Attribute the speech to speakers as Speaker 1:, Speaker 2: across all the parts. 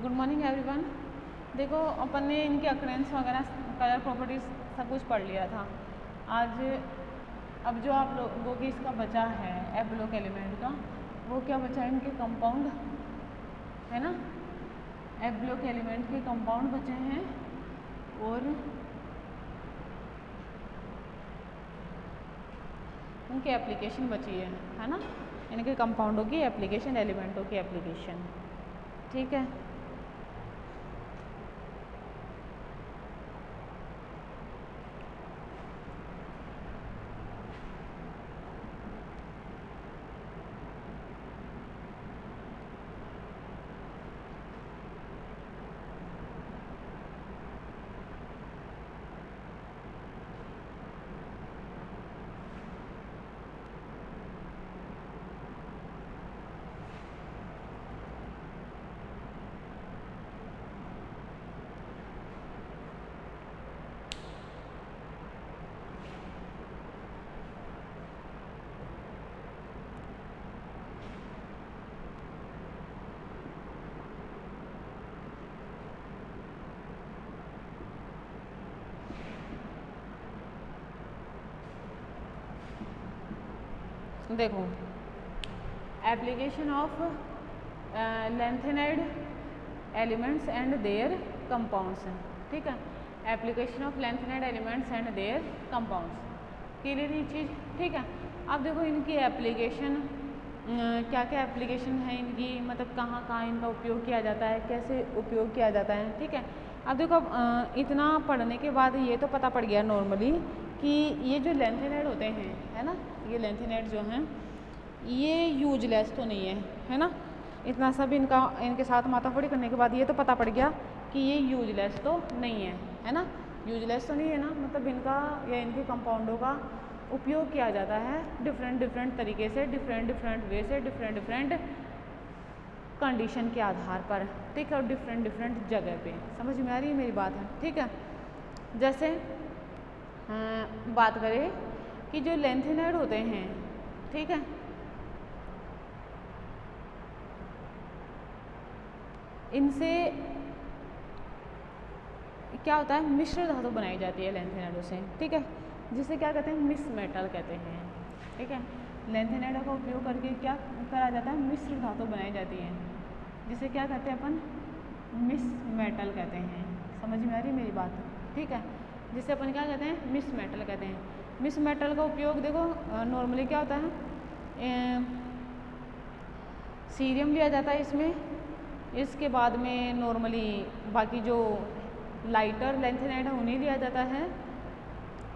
Speaker 1: Good morning everyone. देखो अपन ने इनके अक्रेंस वगैरह कलर प्रॉपर्टीज सब कुछ पढ़ लिया था आज। अब जो आप लोगों की इसका बचा है एफ ब्लॉक एलिमेंट का, वो क्या बचा है, इनके कंपाउंड है ना। एफ ब्लॉक एलिमेंट के कंपाउंड बचे हैं और उनकी एप्लीकेशन बची है ना। इनके कंपाउंडों की एप्लीकेशन, एलिमेंटों की एप्लीकेशन, ठीक है। देखो, application of lanthanide elements and their compounds, ठीक है। Application of lanthanide elements and their compounds, clear ये चीज़, ठीक है। अब देखो इनकी एप्लीकेशन, क्या क्या एप्लीकेशन है इनकी, मतलब कहाँ कहाँ इनका उपयोग किया जाता है, कैसे उपयोग किया जाता है, ठीक है। अब देखो इतना पढ़ने के बाद ये तो पता पड़ गया नॉर्मली कि ये जो लेंथेनाइड होते हैं, है ना, ये लेंथेनाइड जो हैं ये यूजलेस तो नहीं है ना। इतना सब इनके साथ माथाफोड़ी करने के बाद ये तो पता पड़ गया कि ये यूजलेस तो नहीं है ना। यूजलेस तो नहीं है ना, मतलब इनका या इनके कंपाउंडों का उपयोग किया जाता है डिफरेंट तरीके से, डिफरेंट वे से, डिफरेंट कंडीशन के आधार पर, ठीक है, और डिफरेंट जगह पे। समझ में आ रही है मेरी बात है, ठीक है। जैसे बात करें कि जो लेंथेनाइड होते हैं, ठीक है, इनसे क्या होता है, मिश्र धातु बनाई जाती है लेंथेनाइडों से, ठीक है, जिसे क्या कहते हैं, मिस मेटल कहते हैं, ठीक है। लेंथेनाइडों का उपयोग करके क्या करा जाता है, मिश्र धातु बनाई जाती है, जिसे क्या कहते हैं अपन, मिस मेटल कहते हैं। समझ में आ रही है मेरी बात, ठीक है, जिसे अपन क्या कहते हैं, मिस मेटल कहते हैं। मिस मेटल का उपयोग देखो नॉर्मली क्या होता है, सीरियम लिया जाता है इसमें, इसके बाद में नॉर्मली बाकी जो लाइटर लेंथेनाइड है उन्हें लिया जाता है,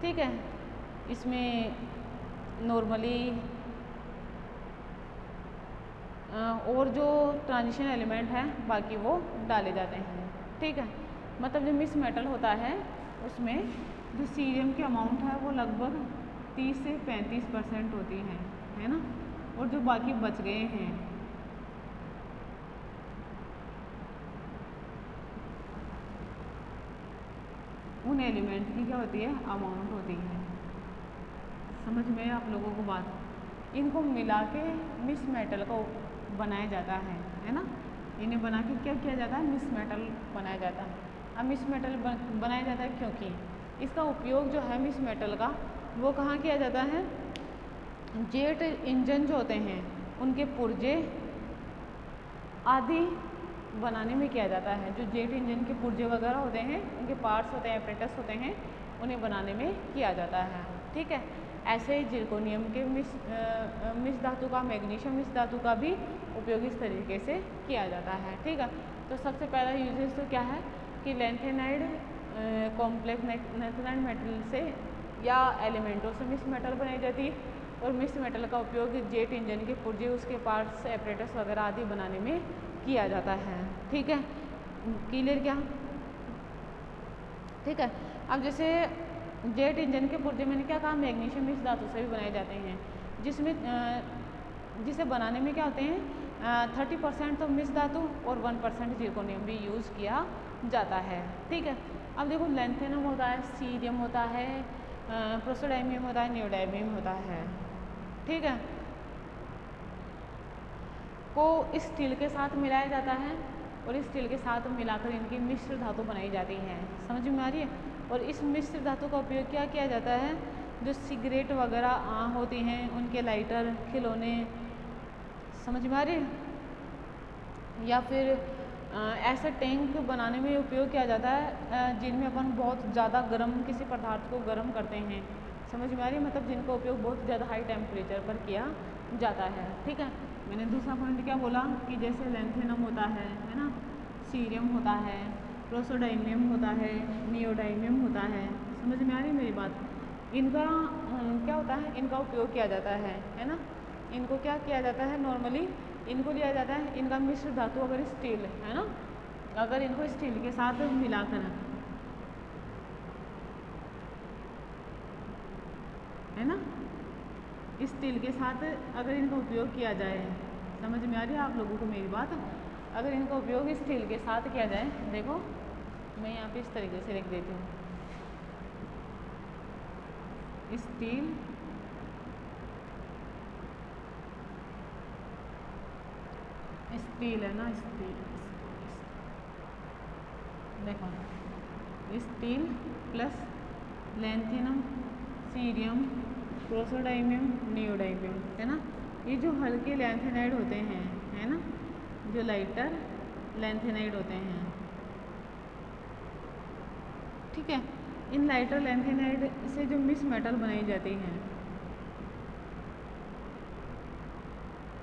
Speaker 1: ठीक है। इसमें नॉर्मली और जो ट्रांजिशन एलिमेंट है बाकी वो डाले जाते हैं, ठीक है। मतलब जो मिस मेटल होता है उसमें जो सीरियम की अमाउंट है वो लगभग 30 से 35% होती है ना, और जो बाकी बच गए हैं उन एलिमेंट की क्या होती है, अमाउंट होती है। समझ में आप लोगों को बात, इनको मिला के मिस मेटल को बनाया जाता है ना। इन्हें बना के क्या किया जाता है, मिस मेटल बनाया जाता है। अब मिस मेटल बनाया जाता है क्योंकि इसका उपयोग जो है मिस मेटल का वो कहाँ किया जाता है, जेट इंजन जो होते हैं उनके पुर्जे आदि बनाने में किया जाता है। जो जेट इंजन के पुर्जे वगैरह होते हैं, उनके पार्ट्स होते हैं, एपरेटस होते हैं, उन्हें बनाने में किया जाता है, ठीक है। ऐसे ही जिर्कोनियम के मिस धातु का, मैग्नीशियम मिस धातु का भी उपयोग इस तरीके से किया जाता है, ठीक है। तो सबसे पहला यूजेस तो क्या है कि लेंथेनाइड कॉम्प्लेक्स लेंथेनाइड मेटल से या एलिमेंटों से मिस मेटल बनाई जाती है, और मिस मेटल का उपयोग जेट इंजन के पुर्जे, उसके पार्ट्स, एपरेटस वगैरह आदि बनाने में किया जाता है, ठीक है। क्लियर क्या, ठीक है। अब जैसे जेट इंजन के पुर्जे मैंने क्या कहा, मैग्नीशियम मिस धातु से भी बनाए जाते हैं, जिसमें जिसे बनाने में क्या होते हैं, 30% तो मिस धातु और 1% जिर्कोनियम भी यूज़ किया जाता है, ठीक है। अब देखो लेंथेनम होता है, सीरियम होता है, प्रोसोडाइमियम होता है, नियोडाइमियम होता है, ठीक है, को स्टील के साथ मिलाया जाता है और स्टील के साथ मिलाकर इनकी मिश्र धातु बनाई जाती है। समझ में आ रही है? और इस मिश्र धातु का उपयोग क्या किया जाता है? जो सिगरेट वगैरह होती हैं उनके लाइटर, खिलौने, समझ में आ रही है? या फिर ऐसा टैंक बनाने में उपयोग किया जाता है जिनमें अपन बहुत ज़्यादा गर्म किसी पदार्थ को गर्म करते हैं। समझ में आ रही है? मतलब जिनका उपयोग बहुत ज़्यादा हाई टेम्परेचर पर किया जाता है। ठीक है, मैंने दूसरा पॉइंट क्या बोला कि जैसे लैंथेनम होता है ना, सीरियम होता है, प्रोसोडाइनियम होता है, नियोडाइनियम होता है। समझ में आ रही है मेरी बात? इनका क्या होता है, इनका उपयोग किया जाता है ना। इनको क्या किया जाता है, नॉर्मली इनको लिया जाता है, इनका मिश्र धातु अगर स्टील है ना, अगर इनको स्टील के साथ मिलाकर है ना, स्टील के साथ अगर इनका उपयोग किया जाए, समझ में आ रही है आप लोगों को मेरी बात? अगर इनका उपयोग स्टील के साथ किया जाए, देखो मैं यहाँ पे इस तरीके से लिख देती हूँ, स्टील स्टील है ना, स्टील देखो, स्टील प्लस लैंथेनम, सीरियम, प्रोसोडाइनियम, नियोडाइनियम, है ना। ये जो हल्के लैंथेनाइड होते हैं, है ना, जो लाइटर लैंथेनाइड होते हैं, ठीक है। इन लाइटर लैंथेनाइड से जो मिक्स मेटल बनाई जाती हैं,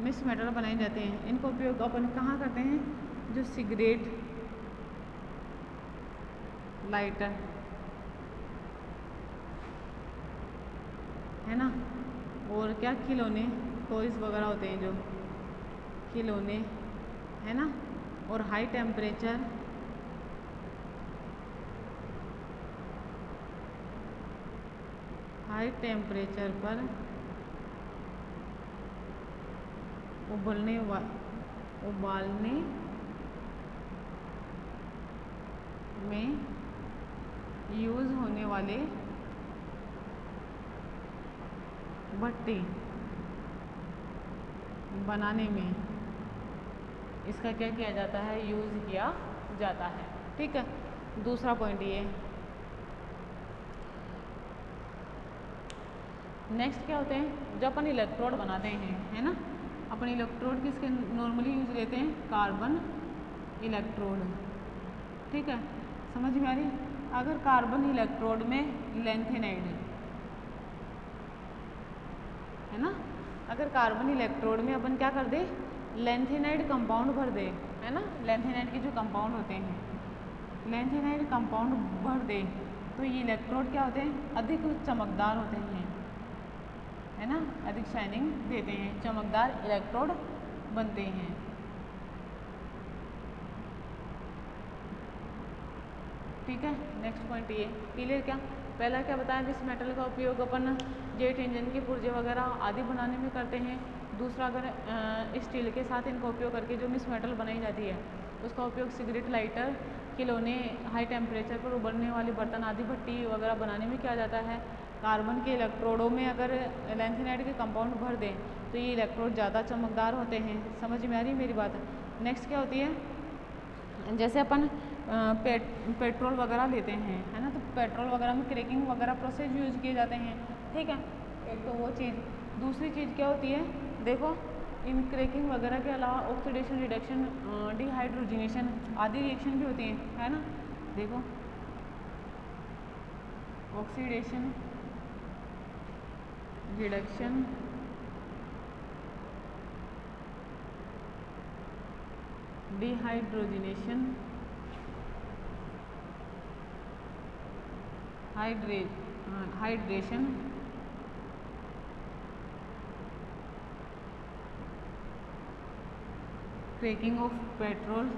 Speaker 1: मिक्स मेटल बनाए जाते हैं, इनको उपयोग अपन कहाँ करते हैं? जो सिगरेट, लाइटर, है ना, और क्या खिलौने, टॉयज वगैरह होते हैं जो खिलौने, है ना, और हाई टेम्परेचर पर उबालने में यूज़ होने वाले भट्टी बनाने में इसका क्या किया जाता है? यूज़ किया जाता है। ठीक है, दूसरा पॉइंट ये। नेक्स्ट क्या होते हैं? जो अपन इलेक्ट्रोड बनाते हैं, है ना, अपन इलेक्ट्रोड किसके नॉर्मली यूज लेते हैं? Carbon electrode. ठीक है, समझ में आ रही? अगर कार्बन इलेक्ट्रोड में लैंथेनाइड है ना, अगर कार्बन इलेक्ट्रोड में अपन क्या कर दे? लैंथेनाइड कंपाउंड भर दे, है ना, लैंथेनाइड के जो कंपाउंड होते हैं, लैंथेनाइड कंपाउंड भर दे, तो ये इलेक्ट्रोड क्या होते हैं? अधिक चमकदार होते हैं, है ना, अधिक शाइनिंग देते हैं, चमकदार इलेक्ट्रोड बनते हैं। ठीक है, नेक्स्ट पॉइंट ये क्लियर? क्या पहला क्या बताया? जिस मेटल का उपयोग अपन जेट इंजन के पुर्जे वगैरह आदि बनाने में करते हैं। दूसरा, अगर स्टील के साथ इनका उपयोग करके जो मिक्स मेटल बनाई जाती है उसका उपयोग सिगरेट, लाइटर, खिलौने, हाई टेम्परेचर पर उबलने वाली बर्तन आदि भट्टी वगैरह बनाने में किया जाता है। कार्बन के इलेक्ट्रोडों में अगर लैंथेनाइड के कंपाउंड भर दें तो ये इलेक्ट्रोड ज़्यादा चमकदार होते हैं। समझ में आ रही मेरी बात? नेक्स्ट क्या होती है? जैसे अपन पेट्रोल वगैरह लेते हैं, है ना, तो पेट्रोल वगैरह में क्रैकिंग वगैरह प्रोसेस यूज किए जाते हैं। ठीक है, एक तो वो चीज़। दूसरी चीज़ क्या होती है? देखो, इन क्रैकिंग वगैरह के अलावा ऑक्सीडेशन, रिडक्शन, डिहाइड्रोजनेशन आदि रिएक्शन भी होती हैं, है ना। देखो, oxidation, reduction, dehydrogenation, hydration, cracking of petrol,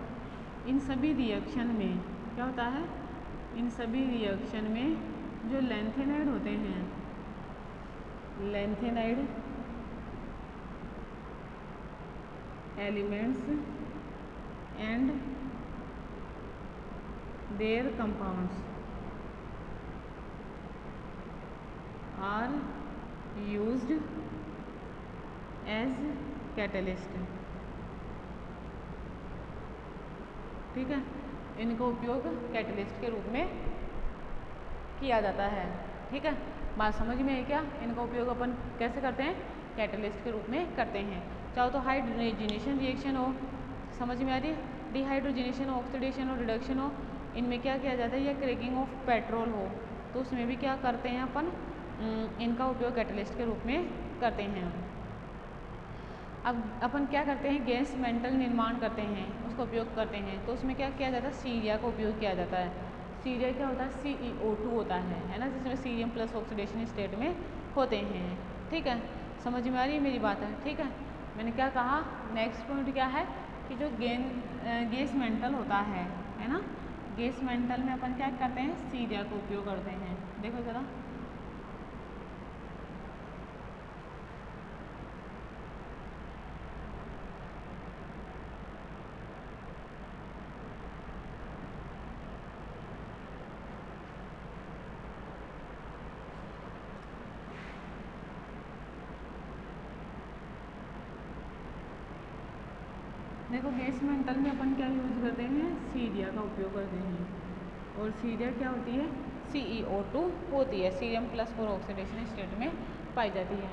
Speaker 1: इन सभी रिएक्शन में क्या होता है? इन सभी रिएक्शन में जो लैंथेनाइड होते हैं, lanthanide elements and their compounds are used as catalyst. ठीक है, इनका उपयोग कैटलिस्ट के रूप में किया जाता है। ठीक है, बात समझ में है क्या? इनका उपयोग अपन कैसे करते हैं? कैटलिस्ट के रूप में करते हैं। चाहो तो हाइड्रोजनेशन रिएक्शन हो, समझ में आ रही है, डिहाइड्रोजनेशन हो, ऑक्सीडेशन हो, रिडक्शन हो, इनमें क्या किया जाता है, या क्रैकिंग ऑफ पेट्रोल हो, तो उसमें भी क्या करते हैं अपन, इनका उपयोग कैटलिस्ट के रूप में करते हैं। अब अपन क्या करते हैं, गैस मेंटल निर्माण करते हैं, उसका उपयोग करते हैं, तो उसमें क्या किया जाता है, सीरिया का उपयोग किया जाता है। सीरिया क्या होता है, CeO2 होता है ना, जिसमें सीरियम प्लस ऑक्सीडेशन स्टेट में होते हैं। ठीक है, समझ में आ रही है मेरी बात है? ठीक है, मैंने क्या कहा, नेक्स्ट पॉइंट क्या है कि जो गैस मेंटल होता है ना, गैस मेंटल में अपन क्या करते हैं, सीरिया का उपयोग करते हैं। देखो ज़रा, देखो गैस मेंटल में अपन क्या यूज करते हैं, सीरिया का उपयोग करते हैं, और सीरिया क्या होती है, CeO2 होती है, cerium plus four oxidation state में पाई जाती है।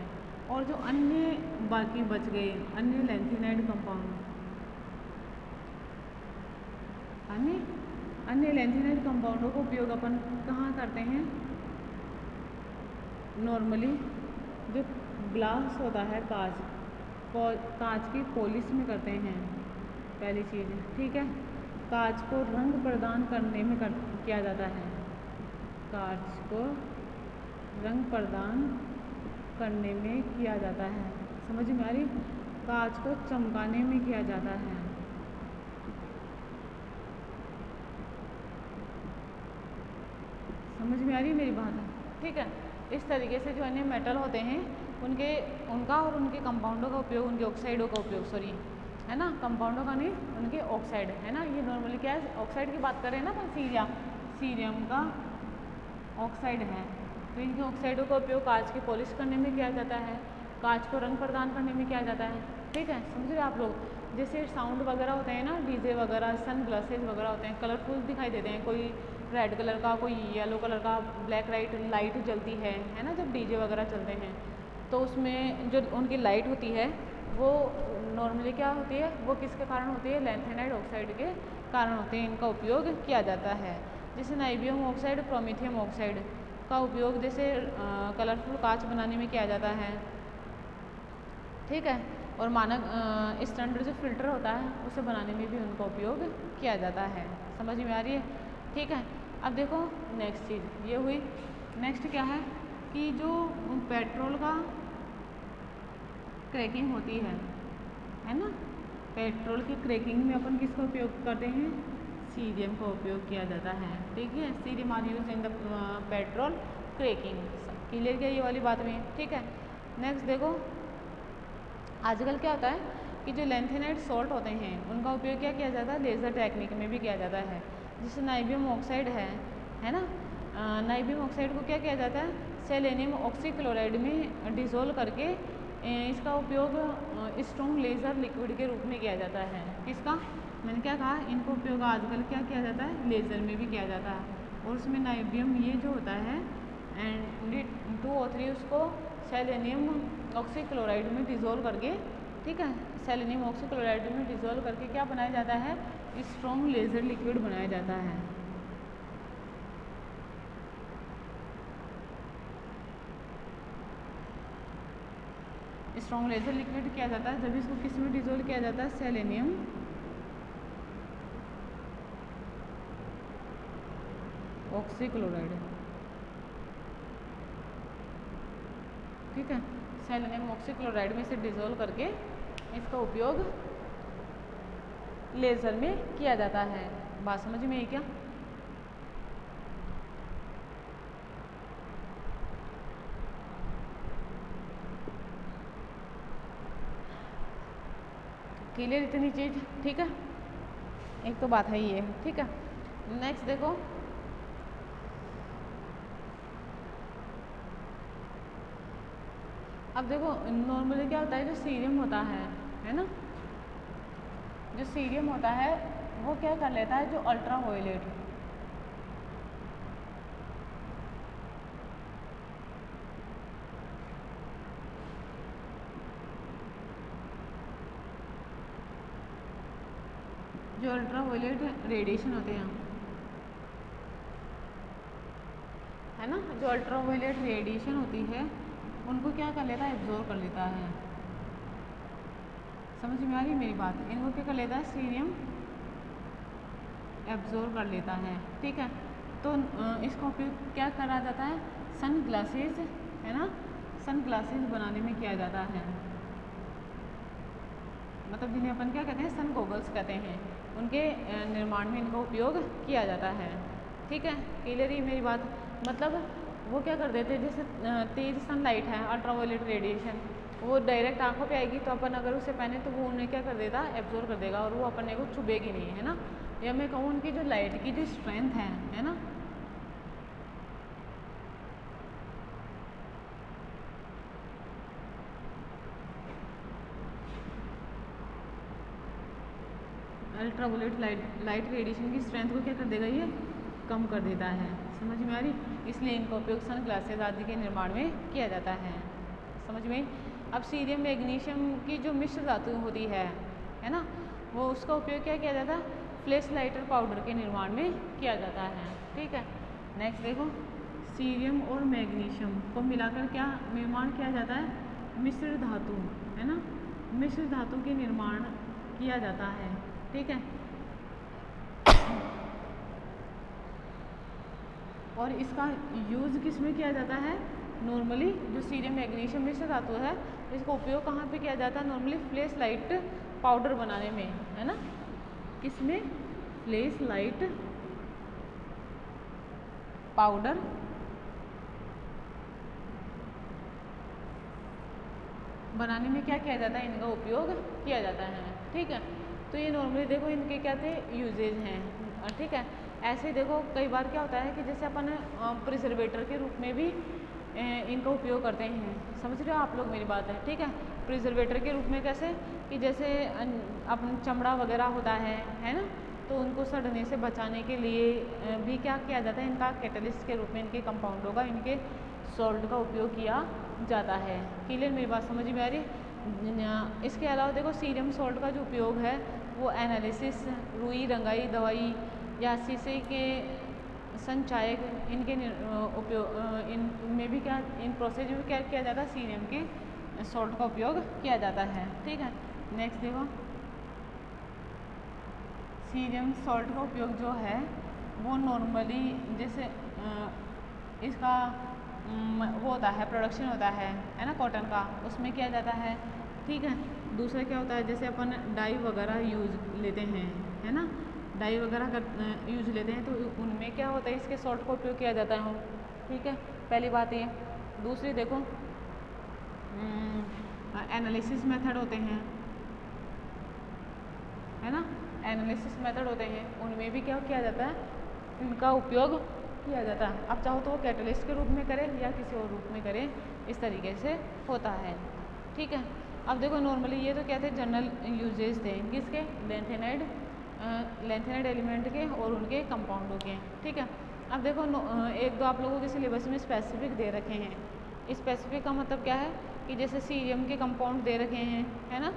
Speaker 1: और जो अन्य बाकी बच गए अन्य लैंथेनाइड कंपाउंड, अन्य लैंथेनाइड कंपाउंडों का उपयोग अपन कहाँ करते हैं, नॉर्मली जो ग्लास होता है, कांच की पॉलिश में करते हैं पहली चीज़। ठीक है, कांच को रंग प्रदान करने में किया जाता है, कांच को रंग प्रदान करने में किया जाता है, समझ में आ रही, कांच को चमकाने में किया जाता है। समझ में आ रही मेरी बात है? ठीक है, इस तरीके से जो अन्य मेटल होते हैं उनका और उनके कंपाउंडों का उपयोग, उनके ऑक्साइडों का उपयोग, सॉरी है ना, कंपाउंडों का नहीं, उनके ऑक्साइड है ना, ये नॉर्मली क्या है, ऑक्साइड की बात करें ना, सीरियम का ऑक्साइड है, तो इनके ऑक्साइडों का उपयोग कांच की पॉलिश करने में किया जाता है, कांच को रंग प्रदान करने में किया जाता है। ठीक है, समझ रहे आप लोग, जैसे साउंड वगैरह होते हैं ना, डीजे वगैरह, सन ग्लासेज वगैरह होते हैं, कलरफुल दिखाई देते हैं, कोई रेड कलर का, कोई येलो कलर का, ब्लैक लाइट जलती है ना, जब डीजे वगैरह चलते हैं, तो उसमें जो उनकी लाइट होती है वो नॉर्मली क्या होती है, वो किसके कारण होती है, लैंथेनाइड ऑक्साइड के कारण होते हैं, इनका उपयोग किया जाता है। जैसे नाइबियम ऑक्साइड, प्रोमेथियम ऑक्साइड का उपयोग जैसे कलरफुल कांच बनाने में किया जाता है। ठीक है, और मानक स्टैंडर्ड जो फिल्टर होता है उसे बनाने में भी उनका उपयोग किया जाता है। समझ में आ रही है? ठीक है, अब देखो नेक्स्ट चीज़ ये हुई। नेक्स्ट क्या है कि जो पेट्रोल का क्रैकिंग होती है ना, पेट्रोल की क्रैकिंग में अपन किसका उपयोग करते हैं, सीरियम का उपयोग किया जाता है। ठीक है, cerium are use in the petrol cracking. Clear किया ये वाली बात में? ठीक है, नेक्स्ट देखो, आजकल क्या होता है कि जो लैंथेनाइड सॉल्ट होते हैं उनका उपयोग क्या किया जाता है, लेज़र टेक्निक में भी किया जाता है। जैसे नाइबियम ऑक्साइड है ना, नाइबियम ऑक्साइड को क्या किया जाता है, सेलेनियम ऑक्सीक्लोराइड में डिज़ोल्व करके इसका उपयोग स्ट्रॉन्ग लेज़र लिक्विड के रूप में किया जाता है। किसका, मैंने क्या कहा, इनको उपयोग आजकल क्या किया जाता है, लेज़र में भी किया जाता है। और उसमें नाइबियम ये जो होता है एंड 2O3 उसको सेलेनियम ऑक्सीक्लोराइड में डिज़ोल्व करके, ठीक है, सेलेनियम ऑक्सीक्लोराइड में डिज़ोल्व करके क्या बनाया जाता है, स्ट्रॉन्ग लेज़र लिक्विड बनाया जाता है। स्ट्रॉन्ग लेज़र लिक्विड किया जाता है जब इसको किस में डिज़ोल्व किया जाता है, सेलेनियम ऑक्सीक्लोराइड। ठीक है, सेलेनियम ऑक्सीक्लोराइड में इसे डिज़ोल्व करके इसका उपयोग लेज़र में किया जाता है। बात समझ में आई क्या? क्लियर इतनी चीज़? ठीक है, एक तो बात है ये। ठीक है, नेक्स्ट देखो, अब देखो नॉर्मली क्या होता है, जो सीरियम होता है ना, जो सीरियम होता है वो क्या कर लेता है, जो अल्ट्रा वायलेट रेडिएशन होते हैं, है ना, जो अल्ट्रा वायलेट रेडिएशन होती है उनको क्या कर लेता है, एब्जॉर्ब कर लेता है। समझ में आ रही मेरी बात? इनको क्या कर लेता है, सीरियम एब्जॉर्ब कर लेता है। ठीक है, तो इसका उपयोग क्या करा जाता है, सन ग्लासेस, है ना, सन ग्लासेस बनाने में किया जाता है। मतलब जिन्हें अपन क्या कहते हैं, सन गॉगल्स कहते हैं, उनके निर्माण में इनका उपयोग किया जाता है। ठीक है, क्लियर ही मेरी बात? मतलब वो क्या कर देते हैं, जैसे तेज सनलाइट है, अल्ट्रावायलेट रेडिएशन, वो डायरेक्ट आंखों पे आएगी, तो अपन अगर उसे पहने तो वो उन्हें क्या कर देगा, एब्जॉर्ब कर देगा, और वो अपने को चुभेगी नहीं, है ना। या मैं कहूँ उनकी जो लाइट की जो स्ट्रेंथ है ना, अल्ट्रावायलेट लाइट रेडिएशन की स्ट्रेंथ को क्या कर देगा, ये कम कर देता है। समझ में आ रही? इसलिए इनका उपयोग सन ग्लासेस आदि के निर्माण में किया जाता है। समझ में? अब सीरियम मैग्नीशियम की जो मिश्र धातु होती है ना, वो उसका उपयोग क्या किया जाता है, फ्लैश लाइटर पाउडर के निर्माण में किया जाता है। ठीक है, नेक्स्ट देखो, सीरियम और मैग्नीशियम को मिलाकर क्या निर्माण किया जाता है, मिश्र धातु, है ना, मिश्र धातु के निर्माण किया जाता है। ठीक है, और इसका यूज़ किस में किया जाता है, नॉर्मली जो सीरियम मैग्नीशियम मिश्र धातु है, इसका उपयोग कहाँ पे किया जाता है, नॉर्मली फ्लैश लाइट पाउडर बनाने में, है ना, किसमें, फ्लैश लाइट पाउडर बनाने में क्या किया जाता है, इनका उपयोग किया जाता है। ठीक है, तो ये नॉर्मली देखो इनके क्या थे, यूजेज हैं। ठीक है, ऐसे ही देखो कई बार क्या होता है कि जैसे अपन प्रिजर्वेटर के रूप में भी इनका उपयोग करते हैं। समझ रहे हो आप लोग मेरी बात है? ठीक है, प्रिजर्वेटर के रूप में कैसे, कि जैसे अपन चमड़ा वगैरह होता है ना, तो उनको सड़ने से बचाने के लिए भी क्या किया जाता है, इनका कैटलिस्ट के रूप में इनके कंपाउंडों का, इनके सॉल्ट का उपयोग किया जाता है। क्लियर मेरी बात समझ में आ रही? इसके अलावा देखो सीरियम सॉल्ट का जो उपयोग है वो एनालिसिस, रुई रंगाई दवाई या शीशे के संचायक, इनके उपयोग इनमें भी क्या, इन प्रोसेस में क्या किया जाता है, सीरियम के सॉल्ट का उपयोग किया जाता है। ठीक है, नेक्स्ट देखो, सीरियम सॉल्ट का उपयोग जो है वो नॉर्मली जैसे इसका वो होता है, प्रोडक्शन होता है ना, कॉटन का, उसमें किया जाता है। ठीक है, दूसरा क्या होता है, जैसे अपन डाई वगैरह यूज़ लेते हैं, है ना, डाई वगैरह का यूज़ लेते हैं, तो उनमें क्या होता है, इसके सॉल्ट का उपयोग किया जाता है। ठीक है, पहली बात ये। दूसरी देखो, एनालिसिस मेथड होते हैं, है ना, एनालिसिस मेथड होते हैं, उनमें भी क्या किया जाता है, इनका उपयोग किया जाता है। अब चाहो तो वो कैटलिस्ट के रूप में करें या किसी और रूप में करें, इस तरीके से होता है। ठीक है, अब देखो नॉर्मली ये तो क्या थे, जनरल यूजेज थे किसके, लेंथेनाइड एलिमेंट के और उनके कंपाउंडों के। ठीक है, अब देखो एक दो आप लोगों के सिलेबस में स्पेसिफिक दे रखे हैं। स्पेसिफिक का मतलब क्या है, कि जैसे सीरियम के कंपाउंड दे रखे हैं, है ना,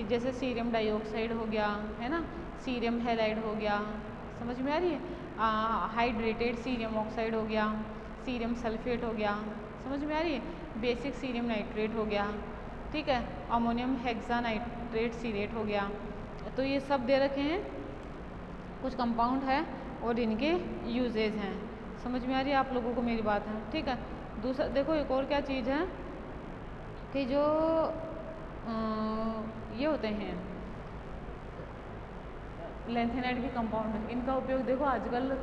Speaker 1: जैसे सीरियम डाइऑक्साइड हो गया, है ना, सीरियम हैलाइड हो गया, समझ में आ रही है, हाइड्रेटेड सीरियम ऑक्साइड हो गया, सीरियम सल्फेट हो गया, समझ में आ रही है, बेसिक सीरियम नाइट्रेट हो गया। ठीक है, अमोनियम हेक्सानाइट्रेट सीरेट हो गया। तो ये सब दे रखे हैं, कुछ कंपाउंड है और इनके यूजेज हैं। समझ में आ रही है आप लोगों को मेरी बात है? ठीक है, दूसरा देखो एक और क्या चीज़ है, कि जो ये होते हैं लेंथेनाइड के कंपाउंड, इनका उपयोग देखो आजकल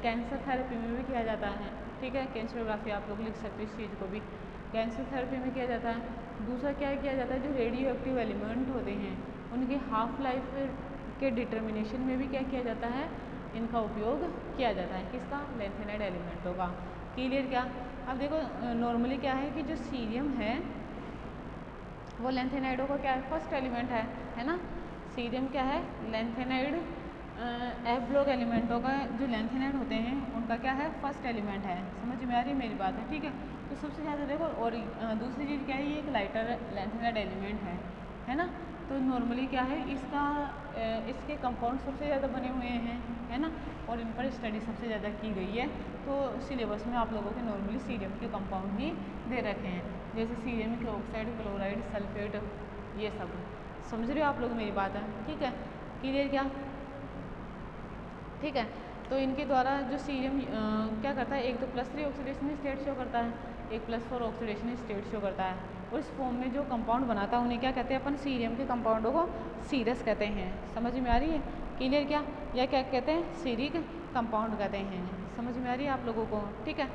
Speaker 1: कैंसर थेरेपी में भी किया जाता है। ठीक है, कैंसरोग्राफी आप लोग लिख सकते हो इस चीज़ को भी, कैंसर थेरेपी में किया जाता है। दूसरा क्या किया जाता है, जो रेडियो एक्टिव एलिमेंट होते हैं उनकी हाफ लाइफ के डिटर्मिनेशन में भी क्या किया जाता है, इनका उपयोग किया जाता है। किसका, लेंथेनाइड एलिमेंटों का। क्लियर क्या? अब देखो नॉर्मली क्या है कि जो सीरियम है वो लेंथेनाइडों का क्या है, फर्स्ट एलिमेंट है ना। सीरियम क्या है, लेंथेनाइड एफ ब्लॉक एलिमेंटों का जो लेंथेनेड होते हैं उनका क्या है, फर्स्ट एलिमेंट है। समझ में आ रही है मेरी बात है, ठीक है। तो सबसे ज़्यादा देखो, और दूसरी चीज़ क्या है, ये एक लाइटर लेंथेनेड एलिमेंट है ना। तो नॉर्मली क्या है, इसका इसके कंपाउंड सबसे ज़्यादा बने हुए हैं, है ना, और इन पर स्टडी सबसे ज़्यादा की गई है। तो सिलेबस में आप लोगों के नॉर्मली सीरियम के कंपाउंड ही दे रखे हैं, जैसे सीरियम के ऑक्साइड, क्लोराइड, सल्फेट, ये सब। समझ रहे हो आप लोग मेरी बात है, ठीक है, क्लियर क्या, ठीक है। तो इनके द्वारा जो सीरियम क्या करता है, एक तो +3 ऑक्सीडेशन स्टेट शो करता है, एक +4 ऑक्सीडेशन स्टेट शो करता है, और इस फॉर्म में जो कंपाउंड बनाता है उन्हें क्या कहते हैं अपन, सीरियम के कंपाउंडों को सीरस कहते हैं। समझ में आ रही है, क्लियर क्या, या क्या कहते हैं, सीरिक कंपाउंड कहते हैं। समझ में आ रही है आप लोगों को, ठीक है।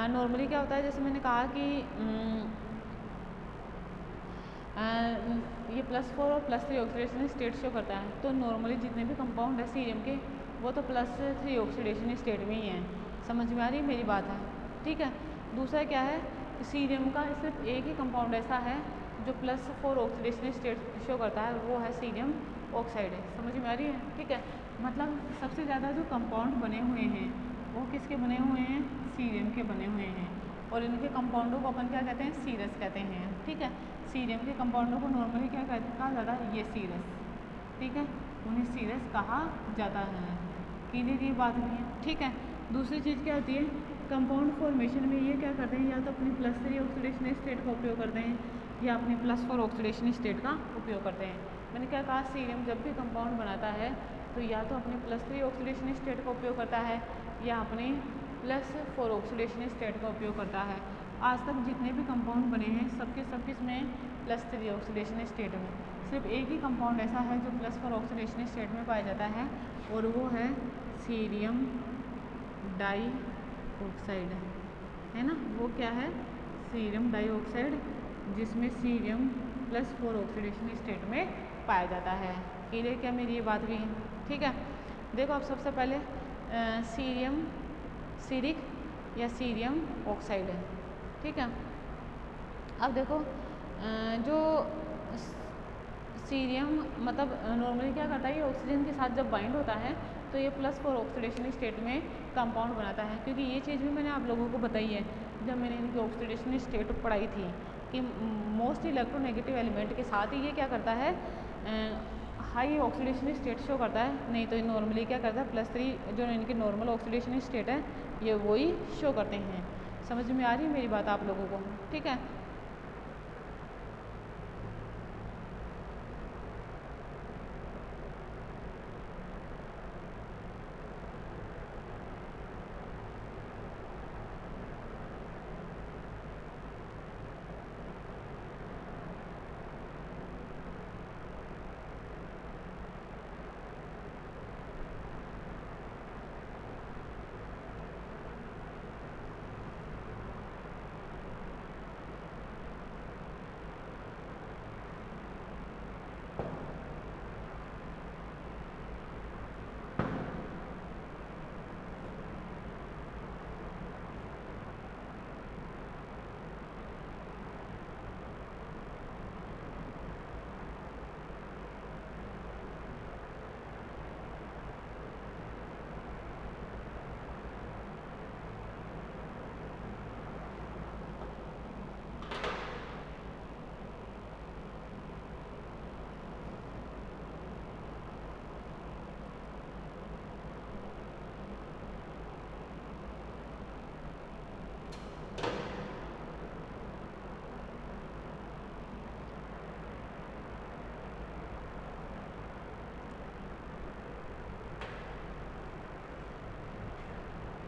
Speaker 1: नॉर्मली क्या होता है, जैसे मैंने कहा कि ये +4 और +3 ऑक्सीडेशन स्टेट शो करता है। तो नॉर्मली जितने भी कंपाउंड है सीरियम के, वो तो +3 ऑक्सीडेशन स्टेट में ही हैं। समझ में आ रही है मेरी बात है, ठीक है। दूसरा क्या है, सीरियम का सिर्फ एक ही कंपाउंड ऐसा है जो +4 ऑक्सीडेशन स्टेट शो करता है, वो है सीरियम ऑक्साइड है। समझ में आ रही है, ठीक है। मतलब सबसे ज़्यादा जो कंपाउंड बने हुए हैं वो किसके बने हुए हैं, सीरियम के बने हुए हैं, और इनके कंपाउंडों को अपन क्या कहते हैं, सीरस कहते हैं, ठीक है। सीरियम के कंपाउंडों को नॉर्मली क्या कहा जाता है, ये सीरस, ठीक है, उन्हें सीरस कहा जाता है। क्लियर ये बात नहीं है, ठीक है। दूसरी चीज़ क्या होती है, कंपाउंड फॉर्मेशन में ये क्या करते हैं, या तो अपनी +3 ऑक्सीडेशन स्टेट का उपयोग करते हैं, या अपनी +4 ऑक्सीडेशन स्टेट का उपयोग करते हैं। मैंने क्या कहा, सीरियम जब भी कंपाउंड बनाता है तो या तो अपनी +3 ऑक्सीडेशन स्टेट का उपयोग करता है, या अपनी +4 ऑक्सीडेशन स्टेट का उपयोग करता है। आज तक जितने भी कंपाउंड बने हैं सबके सब किसमें, +3 ऑक्सीडेशन स्टेट में। सिर्फ एक ही कंपाउंड ऐसा है जो +4 ऑक्सीडेशन स्टेट में पाया जाता है, और वो है सीरियम डाइऑक्साइड, है ना। वो क्या है, सीरियम डाइऑक्साइड, जिसमें सीरियम +4 ऑक्सीडेशन स्टेट में पाया जाता है। क्लियर क्या मेरी ये बात भी, ठीक है। देखो अब सबसे पहले सीरियम सीरिक या सीरियम ऑक्साइड है, ठीक है। अब देखो जो सीरियम मतलब नॉर्मली क्या करता है, ये ऑक्सीजन के साथ जब बाइंड होता है तो ये +4 ऑक्सीडेशन स्टेट में कंपाउंड बनाता है। क्योंकि ये चीज़ भी मैंने आप लोगों को बताई है जब मैंने इनकी ऑक्सीडेशन स्टेट पढ़ाई थी, कि मोस्ट इलेक्ट्रोनेगेटिव एलिमेंट के साथ ही ये क्या करता है, हाई ऑक्सीडेशन स्टेट शो करता है। नहीं तो ये नॉर्मली क्या करता है, +3 जो इनकी नॉर्मल ऑक्सीडेशन स्टेट है ये वही शो करते हैं। समझ में आ रही है मेरी बात आप लोगों को, ठीक है।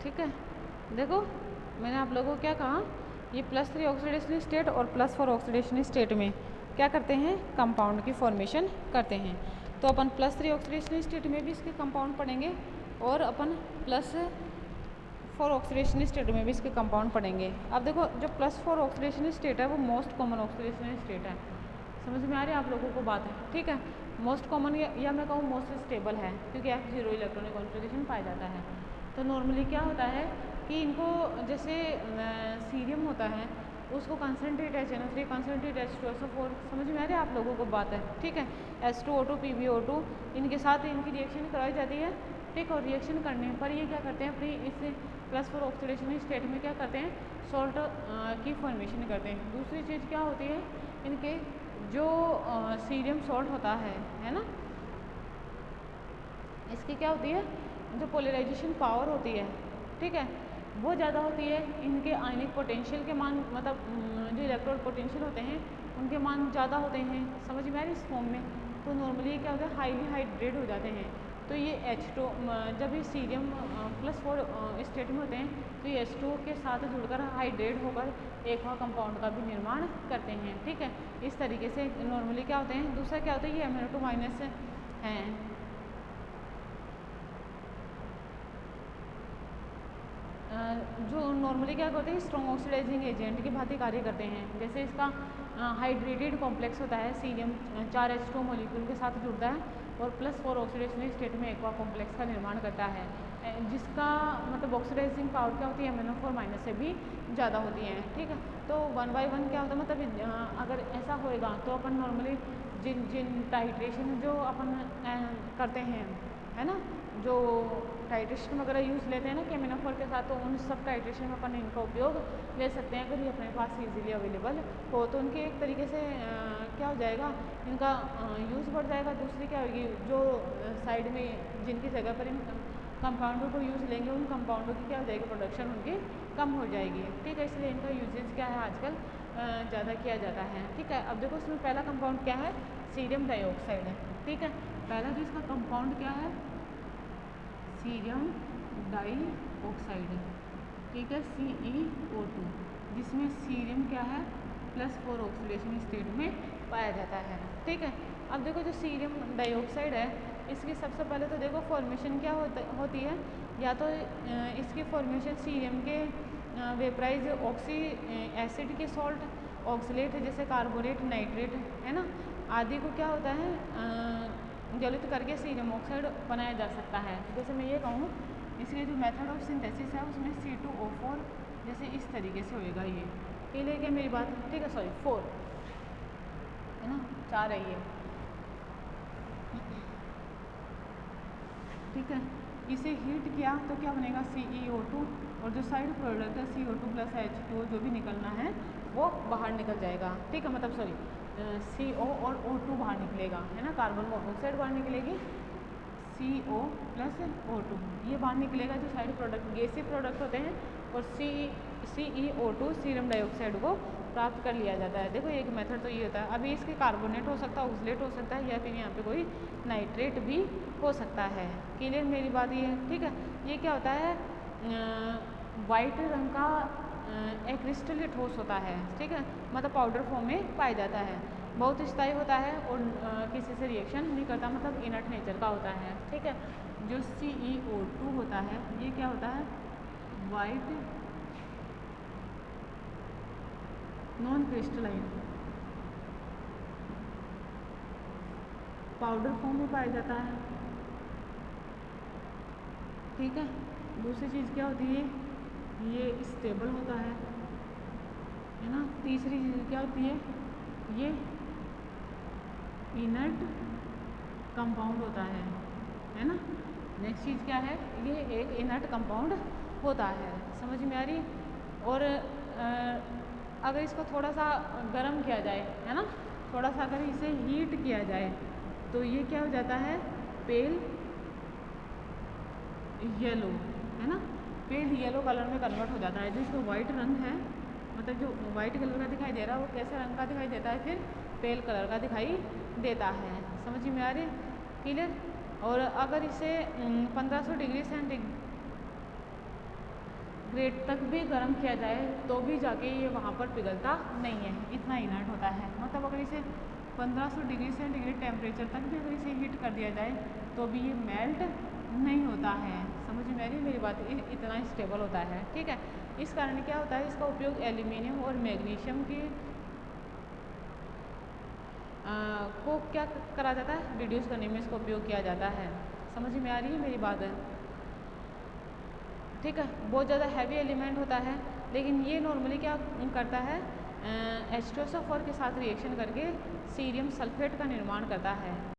Speaker 1: ठीक है, देखो मैंने आप लोगों को क्या कहा, ये +3 ऑक्सीडेशन स्टेट और +4 ऑक्सीडेशन स्टेट में क्या करते हैं, कंपाउंड की फॉर्मेशन करते हैं। तो अपन +3 ऑक्सीडेशन स्टेट में भी इसके कंपाउंड पढ़ेंगे, और अपन +4 ऑक्सीडेशन स्टेट में भी इसके कंपाउंड पढ़ेंगे। अब देखो जो +4 ऑक्सीडेशन स्टेट है वो मोस्ट कॉमन ऑक्सीडेशन स्टेट है। समझ में आ रही है आप लोगों को बात है, ठीक है। मोस्ट कॉमन या मैं कहूँ मोस्ट स्टेबल है, क्योंकि F0 इलेक्ट्रॉनिक कॉन्फ़िगरेशन पाया जाता है। तो नॉर्मली क्या होता है कि इनको जैसे सीरियम होता है उसको कंसनट्रेट HNO3 कंसनट्रेट H2SO4, समझ में आ रही है आप लोगों को बात है, ठीक है। H2O2 PbO2 इनके साथ इनकी रिएक्शन कराई जाती है, ठीक। और रिएक्शन करने पर ये क्या करते हैं, अपनी इस +4 ऑक्सीडेशन स्टेट में क्या करते हैं, सॉल्ट की फॉर्मेशन करते हैं। दूसरी चीज़ क्या होती है, इनके जो सीरियम सॉल्ट होता है ना, इसकी क्या होती है, जो पोलराइजेशन पावर होती है, ठीक है, वो ज़्यादा होती है। इनके आयनिक पोटेंशियल के मान, मतलब जो इलेक्ट्रोड पोटेंशियल होते हैं उनके मान ज़्यादा होते हैं, समझ में आ रही इस फॉर्म में। तो नॉर्मली क्या होता है, हाईली हाइड्रेट हो जाते हैं। तो ये H2 जब ये सीरियम +4 स्टेट में होते हैं तो ये H2 के साथ जुड़कर हाइड्रेट होकर एक्वा कंपाउंड का भी निर्माण करते हैं, ठीक है। इस तरीके से नॉर्मली क्या होते हैं। दूसरा क्या होता है, ये MnO2- हैं, जो नॉर्मली क्या करते हैं, स्ट्रॉन्ग ऑक्सीडाइजिंग एजेंट की भांति कार्य करते हैं। जैसे इसका हाइड्रेटेड कॉम्प्लेक्स होता है, सीरियम 4H2 मॉलिक्यूल के साथ जुड़ता है और +4 ऑक्सीडेशन स्टेट में एक्वा कॉम्प्लेक्स का निर्माण करता है, जिसका मतलब ऑक्सीडाइजिंग पावर क्या होती है, MnO4- से भी ज़्यादा होती है, ठीक है। तो 1 by 1 क्या होता है, मतलब अगर ऐसा होएगा तो अपन नॉर्मली जिन टाइट्रेशन जो अपन करते हैं, है ना, जो टाइट्रेशन वगैरह यूज़ लेते हैं ना KMnO4 के साथ, तो उन सब टाइट्रेशन में अपन इनका उपयोग ले सकते हैं। अगर ये अपने पास इजीली अवेलेबल हो तो उनके एक तरीके से क्या हो जाएगा, इनका यूज़ बढ़ जाएगा। दूसरी क्या होगी, जो साइड में जिनकी जगह पर इन कंपाउंडों को यूज़ लेंगे, उन कंपाउंडों की क्या हो जाएगी, प्रोडक्शन उनकी कम हो जाएगी, ठीक है। इसलिए इनका यूजेज क्या है आजकल ज़्यादा किया जाता है, ठीक है। अब देखो इसमें पहला कंपाउंड क्या है, सीरियम डाइऑक्साइड है, ठीक है। पहला जो इसका कंपाउंड क्या है, सीरियम डाइऑक्साइड, ठीक है, CeO2, जिसमें सीरियम क्या है, +4 ऑक्सीडेशन स्टेट में पाया जाता है, ठीक है। अब देखो जो सीरियम डाइऑक्साइड है, इसकी सबसे पहले तो देखो फॉर्मेशन क्या होती है, या तो इसकी फॉर्मेशन सीरियम के वेपराइज ऑक्सी एसिड के सॉल्ट, ऑक्सीलेट जैसे कार्बोनेट, नाइट्रेट, है ना, आदि को क्या होता है, जलित करके सीरियम ऑक्साइड बनाया जा सकता है। जैसे मैं ये कहूँ, इसके जो मेथड ऑफ सिंथेसिस है उसमें C2O4 जैसे इस तरीके से होएगा, ये क्लियर क्या मेरी बात, ठीक है। सॉरी 4 है ना, 4 है ये, ठीक है। इसे हीट किया तो क्या बनेगा, CeO2, और जो साइड प्रोडक्ट है CO2 + H2O जो भी निकलना है वो बाहर निकल जाएगा, ठीक है। मतलब सॉरी CO और O2 बाहर निकलेगा, है ना, कार्बन मोनोऑक्साइड बाहर निकलेगी, CO + O2 ये बाहर निकलेगा, जो साइड प्रोडक्ट गैसीय प्रोडक्ट होते हैं, और CeO2 सीरियम डाइऑक्साइड को प्राप्त कर लिया जाता है। देखो एक मेथड तो ये होता है। अभी इसके कार्बोनेट हो सकता है, ऑक्सीलेट हो सकता है, या फिर यहाँ पे कोई नाइट्रेट भी हो सकता है, क्लियर मेरी बात ये है, ठीक है। ये क्या होता है, वाइट रंग का क्रिस्टल ठोस होता है, ठीक है, मतलब पाउडर फॉर्म में पाया जाता है, बहुत स्थायी होता है और किसी से रिएक्शन नहीं करता, मतलब इनर्ट नेचर का होता है, ठीक है। जो CeO2 होता है ये क्या होता है, white non crystalline powder form में पाया जाता है, ठीक है। दूसरी चीज़ क्या होती है, ये स्टेबल होता है ना। तीसरी चीज़ क्या होती है, ये इनर्ट कंपाउंड होता है ना। नेक्स्ट चीज़ क्या है, ये एक इनर्ट कंपाउंड होता है, समझ में आ रही। और अगर इसको थोड़ा सा गर्म किया जाए, है ना, थोड़ा सा अगर इसे हीट किया जाए तो ये क्या हो जाता है, पेल येलो, है ना, पेल येलो कलर में कन्वर्ट हो जाता है। जो इसका वाइट रंग है, मतलब जो वाइट कलर का दिखाई दे रहा है वो कैसे रंग का दिखाई देता है, फिर पेल कलर का दिखाई देता है, समझ में आ रही, क्लियर। और अगर इसे 1500 डिग्री सेंटीग्रेड तक भी गर्म किया जाए तो भी जाके ये वहाँ पर पिघलता नहीं है, इतना इनर्ट होता है। मतलब अगर इसे 1500 डिग्री सेंटीग्रेड टेम्परेचर तक भी अगर इसे हीट कर दिया जाए तो भी ये मेल्ट नहीं होता है, समझ में आ रही मेरी बात, इतना स्टेबल होता है, ठीक है। इस कारण क्या होता है, इसका उपयोग एल्यूमिनियम और मैग्नीशियम की को क्या करा जाता है, रिड्यूस करने में इसका उपयोग किया जाता है, समझ में आ रही है मेरी बात है, ठीक है। बहुत ज़्यादा हैवी एलिमेंट होता है, लेकिन ये नॉर्मली क्या करता है, H2SO4 के साथ रिएक्शन करके सीरियम सल्फेट का निर्माण करता है।